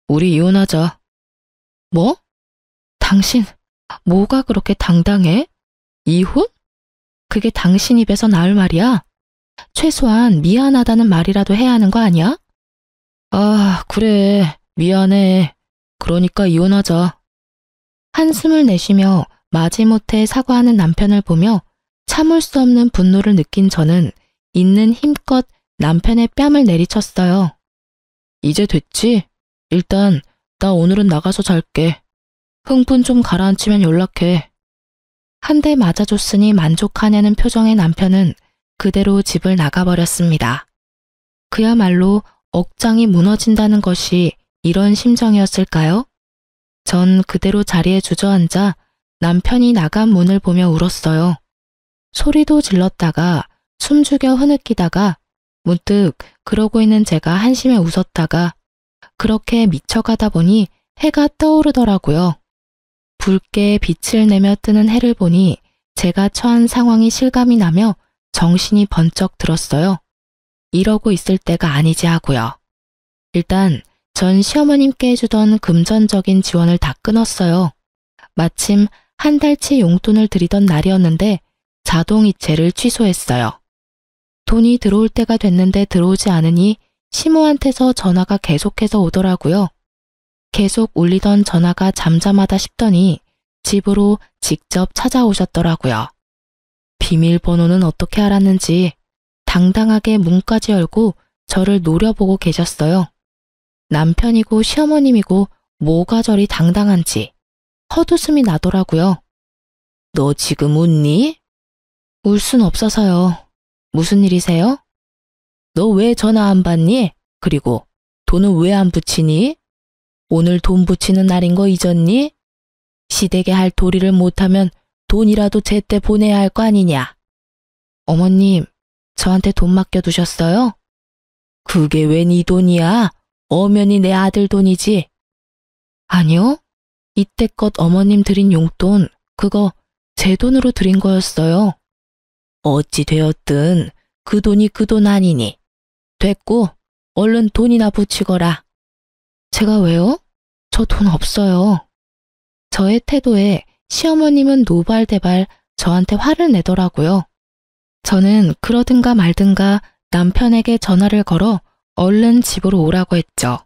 우리 이혼하자. 뭐? 당신, 뭐가 그렇게 당당해? 이혼? 그게 당신 입에서 나올 말이야? 최소한 미안하다는 말이라도 해야 하는 거 아니야? 그래. 미안해. 그러니까 이혼하자. 한숨을 내쉬며 마지못해 사과하는 남편을 보며 참을 수 없는 분노를 느낀 저는 있는 힘껏 남편의 뺨을 내리쳤어요. 이제 됐지? 일단 나 오늘은 나가서 잘게. 흥분 좀 가라앉히면 연락해. 한 대 맞아줬으니 만족하냐는 표정의 남편은 그대로 집을 나가버렸습니다. 그야말로 억장이 무너진다는 것이 이런 심정이었을까요? 전 그대로 자리에 주저앉아 남편이 나간 문을 보며 울었어요. 소리도 질렀다가 숨죽여 흐느끼다가 문득 그러고 있는 제가 한심해 웃었다가 그렇게 미쳐가다 보니 해가 떠오르더라고요. 붉게 빛을 내며 뜨는 해를 보니 제가 처한 상황이 실감이 나며 정신이 번쩍 들었어요. 이러고 있을 때가 아니지 하고요. 일단 전 시어머님께 해주던 금전적인 지원을 다 끊었어요. 마침 한 달치 용돈을 드리던 날이었는데 자동이체를 취소했어요. 돈이 들어올 때가 됐는데 들어오지 않으니 시모한테서 전화가 계속해서 오더라고요. 계속 울리던 전화가 잠잠하다 싶더니 집으로 직접 찾아오셨더라고요. 비밀번호는 어떻게 알았는지 당당하게 문까지 열고 저를 노려보고 계셨어요. 남편이고 시어머님이고 뭐가 저리 당당한지 헛웃음이 나더라고요. 너 지금 웃니? 울 순 없어서요. 무슨 일이세요? 너 왜 전화 안 받니? 그리고 돈은 왜 안 붙이니? 오늘 돈 붙이는 날인 거 잊었니? 시댁에 할 도리를 못하면 돈이라도 제때 보내야 할 거 아니냐? 어머님, 저한테 돈 맡겨두셨어요? 그게 왜 네 돈이야? 엄연히 내 아들 돈이지. 아니요. 이때껏 어머님 드린 용돈, 그거 제 돈으로 드린 거였어요. 어찌 되었든 그 돈이 그 돈 아니니. 됐고, 얼른 돈이나 붙이거라. 제가 왜요? 저 돈 없어요. 저의 태도에 시어머님은 노발대발 저한테 화를 내더라고요. 저는 그러든가 말든가 남편에게 전화를 걸어 얼른 집으로 오라고 했죠.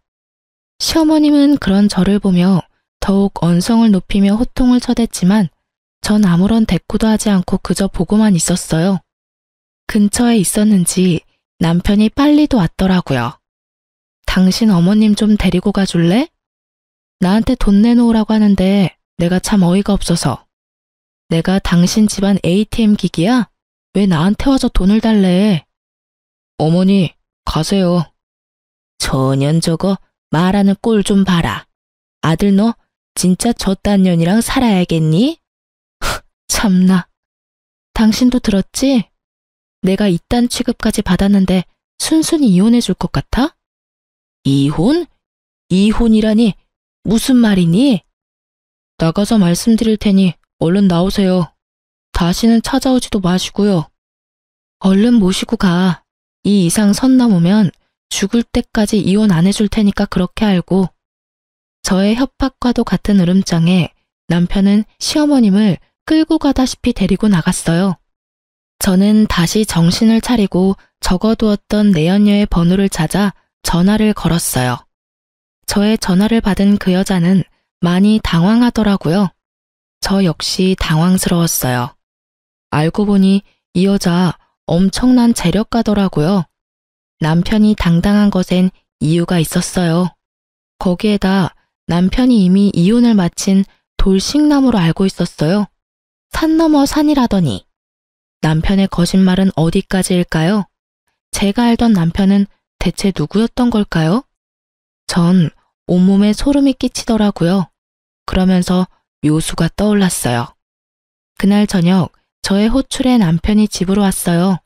시어머님은 그런 저를 보며 더욱 언성을 높이며 호통을 쳐댔지만 전 아무런 대꾸도 하지 않고 그저 보고만 있었어요. 근처에 있었는지 남편이 빨리도 왔더라고요. 당신 어머님 좀 데리고 가줄래? 나한테 돈 내놓으라고 하는데 내가 참 어이가 없어서. 내가 당신 집안 ATM 기기야? 왜 나한테 와서 돈을 달래? 어머니, 가세요. 저년 저거 말하는 꼴 좀 봐라. 아들 너 진짜 저딴 년이랑 살아야겠니? 참나. 당신도 들었지? 내가 이딴 취급까지 받았는데 순순히 이혼해 줄 것 같아? 이혼? 이혼이라니 무슨 말이니? 나가서 말씀드릴 테니 얼른 나오세요. 다시는 찾아오지도 마시고요. 얼른 모시고 가. 이 이상 선 넘으면 죽을 때까지 이혼 안 해줄 테니까 그렇게 알고. 저의 협박과도 같은 으름장에 남편은 시어머님을 끌고 가다시피 데리고 나갔어요. 저는 다시 정신을 차리고 적어두었던 내연녀의 번호를 찾아 전화를 걸었어요. 저의 전화를 받은 그 여자는 많이 당황하더라고요. 저 역시 당황스러웠어요. 알고 보니 이 여자 엄청난 재력가더라고요. 남편이 당당한 것엔 이유가 있었어요. 거기에다 남편이 이미 이혼을 마친 돌싱남으로 알고 있었어요. 산 넘어 산이라더니. 남편의 거짓말은 어디까지일까요? 제가 알던 남편은 대체 누구였던 걸까요? 전 온몸에 소름이 끼치더라고요. 그러면서 묘수가 떠올랐어요. 그날 저녁 저의 호출에 남편이 집으로 왔어요.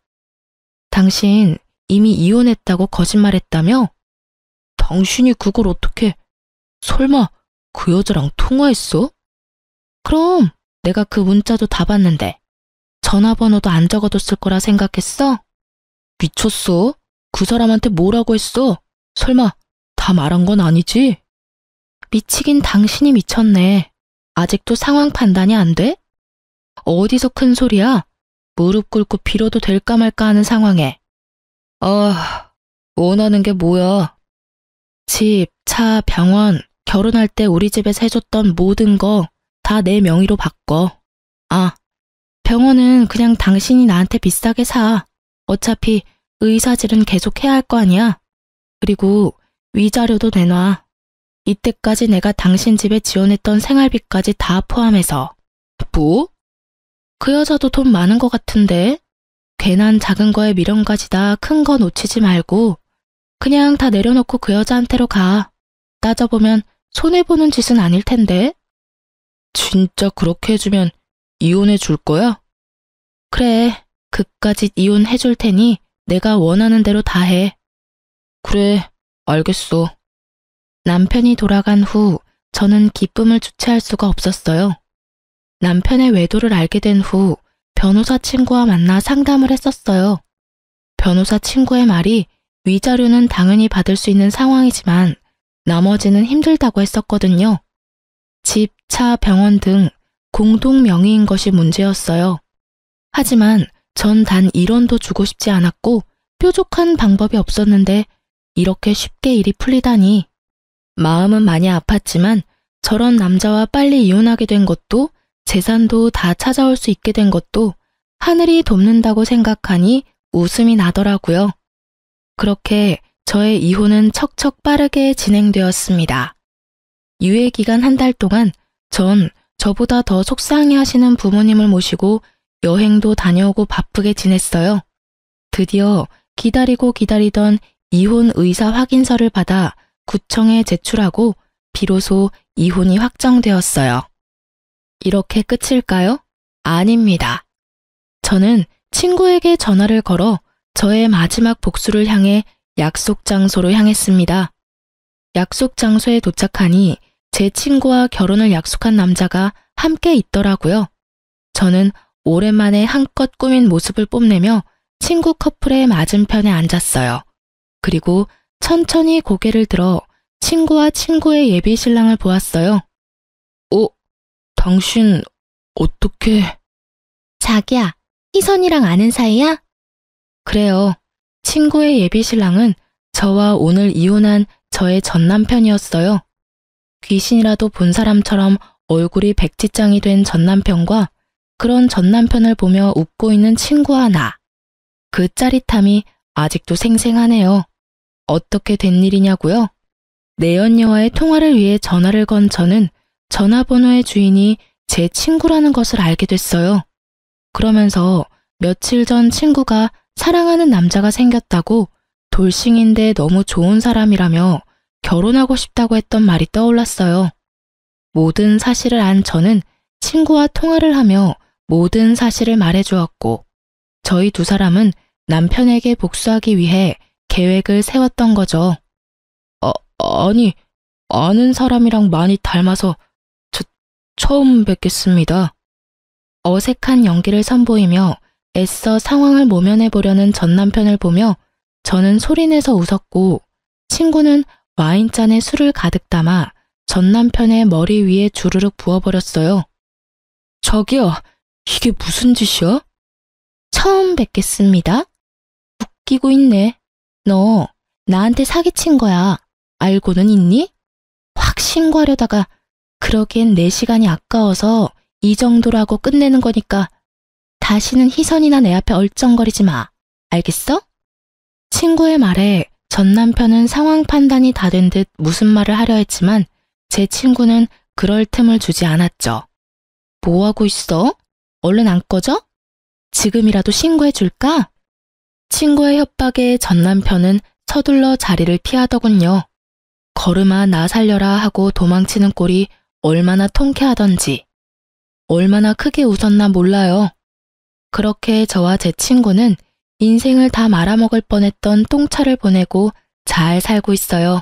당신 이미 이혼했다고 거짓말했다며? 당신이 그걸 어떻게... 설마 그 여자랑 통화했어? 그럼 내가 그 문자도 다 봤는데 전화번호도 안 적어뒀을 거라 생각했어? 미쳤어? 그 사람한테 뭐라고 했어? 설마 다 말한 건 아니지? 미치긴 당신이 미쳤네. 아직도 상황 판단이 안 돼? 어디서 큰 소리야? 무릎 꿇고 빌어도 될까 말까 하는 상황에. 원하는 게 뭐야? 집, 차, 병원, 결혼할 때 우리 집에서 해줬던 모든 거 다 내 명의로 바꿔. 병원은 그냥 당신이 나한테 비싸게 사. 어차피 의사질은 계속 해야 할 거 아니야. 그리고 위자료도 내놔. 이때까지 내가 당신 집에 지원했던 생활비까지 다 포함해서. 뭐? 그 여자도 돈 많은 것 같은데? 괜한 작은 거에 미련 가지다 큰 거 놓치지 말고 그냥 다 내려놓고 그 여자한테로 가. 따져보면 손해보는 짓은 아닐 텐데. 진짜 그렇게 해주면 이혼해 줄 거야? 그래, 그까짓 이혼해 줄 테니 내가 원하는 대로 다 해. 그래, 알겠어. 남편이 돌아간 후 저는 기쁨을 주체할 수가 없었어요. 남편의 외도를 알게 된 후 변호사 친구와 만나 상담을 했었어요. 변호사 친구의 말이 위자료는 당연히 받을 수 있는 상황이지만 나머지는 힘들다고 했었거든요. 집, 차, 병원 등 공동 명의인 것이 문제였어요. 하지만 전 단 1원도 주고 싶지 않았고 뾰족한 방법이 없었는데 이렇게 쉽게 일이 풀리다니. 마음은 많이 아팠지만 저런 남자와 빨리 이혼하게 된 것도 재산도 다 찾아올 수 있게 된 것도 하늘이 돕는다고 생각하니 웃음이 나더라고요. 그렇게 저의 이혼은 척척 빠르게 진행되었습니다. 유예 기간 한 달 동안 전 저보다 더 속상해하시는 부모님을 모시고 여행도 다녀오고 바쁘게 지냈어요. 드디어 기다리고 기다리던 이혼 의사 확인서를 받아 구청에 제출하고 비로소 이혼이 확정되었어요. 이렇게 끝일까요? 아닙니다. 저는 친구에게 전화를 걸어 저의 마지막 복수를 향해 약속 장소로 향했습니다. 약속 장소에 도착하니 제 친구와 결혼을 약속한 남자가 함께 있더라고요. 저는 오랜만에 한껏 꾸민 모습을 뽐내며 친구 커플의 맞은편에 앉았어요. 그리고 천천히 고개를 들어 친구와 친구의 예비 신랑을 보았어요. 당신 어떻게... 자기야, 희선이랑 아는 사이야? 그래요. 친구의 예비 신랑은 저와 오늘 이혼한 저의 전 남편이었어요. 귀신이라도 본 사람처럼 얼굴이 백지장이 된 전 남편과 그런 전 남편을 보며 웃고 있는 친구와 나. 그 짜릿함이 아직도 생생하네요. 어떻게 된 일이냐고요? 내연녀와의 통화를 위해 전화를 건 저는 전화번호의 주인이 제 친구라는 것을 알게 됐어요. 그러면서 며칠 전 친구가 사랑하는 남자가 생겼다고 돌싱인데 너무 좋은 사람이라며 결혼하고 싶다고 했던 말이 떠올랐어요. 모든 사실을 안 저는 친구와 통화를 하며 모든 사실을 말해주었고 저희 두 사람은 남편에게 복수하기 위해 계획을 세웠던 거죠. 아니, 아는 사람이랑 많이 닮아서 처음 뵙겠습니다. 어색한 연기를 선보이며 애써 상황을 모면해보려는 전 남편을 보며 저는 소리내서 웃었고 친구는 와인잔에 술을 가득 담아 전 남편의 머리 위에 주르륵 부어버렸어요. 자기야, 이게 무슨 짓이야? 처음 뵙겠습니다. 웃기고 있네. 너 나한테 사기친 거야. 알고는 있니? 확 신고하려다가 그러기엔 내 시간이 아까워서 이 정도라고 끝내는 거니까 다시는 희선이나 내 앞에 얼쩡거리지 마. 알겠어? 친구의 말에 전 남편은 상황 판단이 다 된 듯 무슨 말을 하려 했지만 제 친구는 그럴 틈을 주지 않았죠. 뭐하고 있어? 얼른 안 꺼져? 지금이라도 신고해 줄까? 친구의 협박에 전 남편은 서둘러 자리를 피하더군요. 걸음아 나 살려라 하고 도망치는 꼴이 얼마나 통쾌하던지 얼마나 크게 웃었나 몰라요. 그렇게 저와 제 친구는 인생을 다 말아먹을 뻔했던 똥차를 보내고 잘 살고 있어요.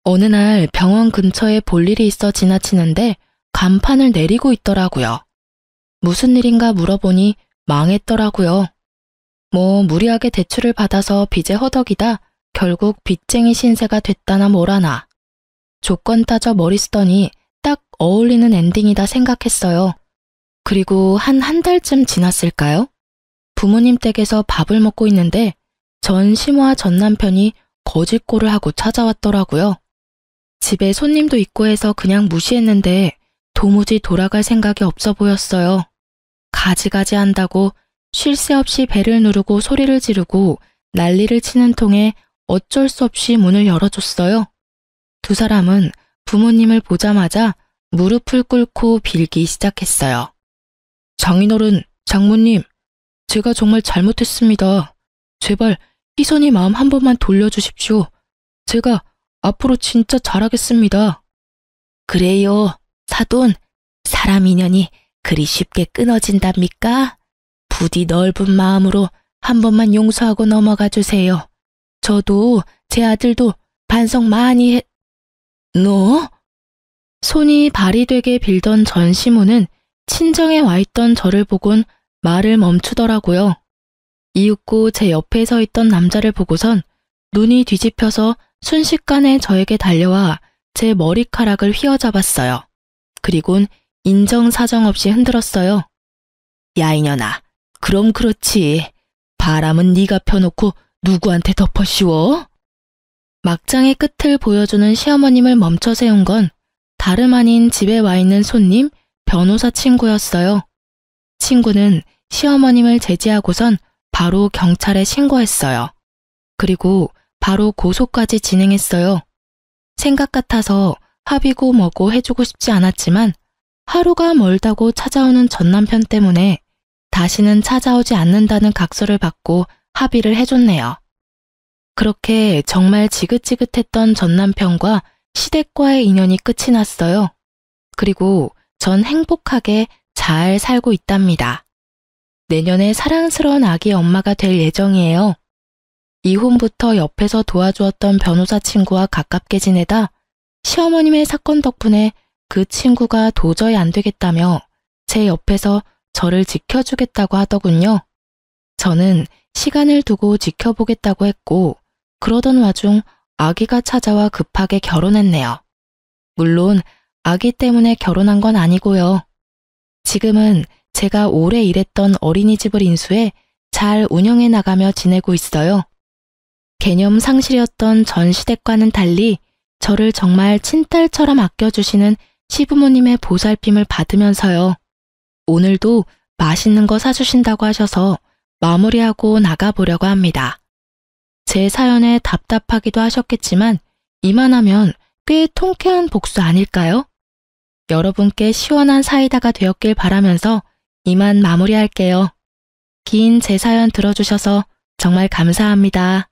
어느 날 병원 근처에 볼 일이 있어 지나치는데 간판을 내리고 있더라고요. 무슨 일인가 물어보니 망했더라고요. 뭐 무리하게 대출을 받아서 빚에 허덕이다 결국 빚쟁이 신세가 됐다나 뭐라나. 조건 따져 머리 쓰더니 딱 어울리는 엔딩이다 생각했어요. 그리고 한 달쯤 지났을까요? 부모님 댁에서 밥을 먹고 있는데 전 시모와 전 남편이 거짓골을 하고 찾아왔더라고요. 집에 손님도 있고 해서 그냥 무시했는데 도무지 돌아갈 생각이 없어 보였어요. 가지가지 한다고 쉴 새 없이 배를 누르고 소리를 지르고 난리를 치는 통에 어쩔 수 없이 문을 열어줬어요. 두 사람은 부모님을 보자마자 무릎을 꿇고 빌기 시작했어요. 장인어른, 장모님, 제가 정말 잘못했습니다. 제발 희선이 마음 한 번만 돌려주십시오. 제가 앞으로 진짜 잘하겠습니다. 그래요, 사돈. 사람 인연이 그리 쉽게 끊어진답니까? 부디 넓은 마음으로 한 번만 용서하고 넘어가 주세요. 저도 제 아들도 반성 많이 해... 너? 손이 발이 되게 빌던 전 시모는 친정에 와 있던 저를 보곤 말을 멈추더라고요. 이윽고 제 옆에 서 있던 남자를 보고선 눈이 뒤집혀서 순식간에 저에게 달려와 제 머리카락을 휘어잡았어요. 그리곤 인정사정 없이 흔들었어요. 야 이년아, 그럼 그렇지. 바람은 네가 펴놓고 누구한테 덮어 씌워? 막장의 끝을 보여주는 시어머님을 멈춰 세운 건 다름 아닌 집에 와 있는 손님, 변호사 친구였어요. 친구는 시어머님을 제지하고선 바로 경찰에 신고했어요. 그리고 바로 고소까지 진행했어요. 생각 같아서 합의고 뭐고 해주고 싶지 않았지만 하루가 멀다고 찾아오는 전 남편 때문에 다시는 찾아오지 않는다는 각서를 받고 합의를 해줬네요. 그렇게 정말 지긋지긋했던 전 남편과 시댁과의 인연이 끝이 났어요. 그리고 전 행복하게 잘 살고 있답니다. 내년에 사랑스러운 아기 엄마가 될 예정이에요. 이혼부터 옆에서 도와주었던 변호사 친구와 가깝게 지내다 시어머님의 사건 덕분에 그 친구가 도저히 안 되겠다며 제 옆에서 저를 지켜주겠다고 하더군요. 저는 시간을 두고 지켜보겠다고 했고 그러던 와중 아기가 찾아와 급하게 결혼했네요. 물론 아기 때문에 결혼한 건 아니고요. 지금은 제가 오래 일했던 어린이집을 인수해 잘 운영해 나가며 지내고 있어요. 개념 상실이었던 전 시댁과는 달리 저를 정말 친딸처럼 아껴주시는 시부모님의 보살핌을 받으면서요. 오늘도 맛있는 거 사주신다고 하셔서 마무리하고 나가보려고 합니다. 제 사연에 답답하기도 하셨겠지만 이만하면 꽤 통쾌한 복수 아닐까요? 여러분께 시원한 사이다가 되었길 바라면서 이만 마무리할게요. 긴 제 사연 들어주셔서 정말 감사합니다.